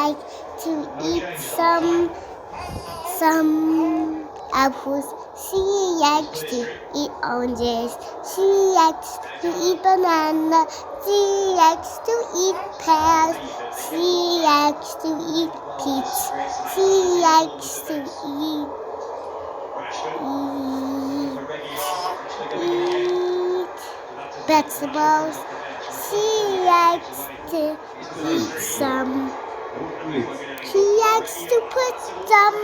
likes to eat some apples. She likes to eat oranges. She likes to eat banana. She likes to eat pears. She likes to eat peach. She likes to eat vegetables. She likes to eat some. She likes to put some.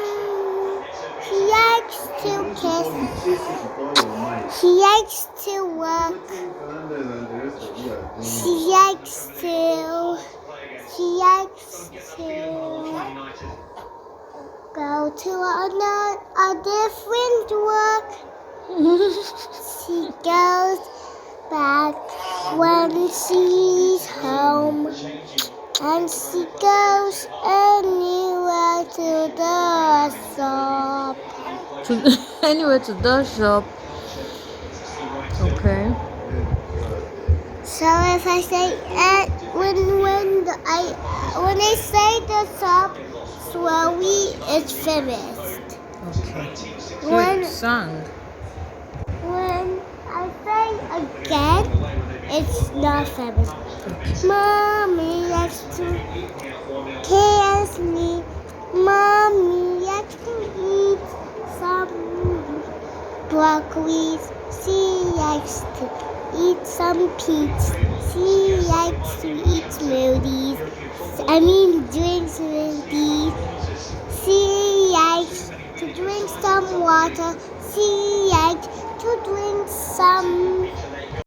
She likes to kiss. She likes to work. She likes to go to a different work. She goes back when she's home. And she goes anywhere to the shop. Anyway, to the shop. Okay. So if I say when I say the shop slowly, it's finished. Okay. When Good song. when I say again, it's not finished. Mommy likes to kiss me. Mommy likes to eat some broccoli. She likes to eat some peach. She likes to eat drink smoothies. She likes to drink some water. She likes to drink some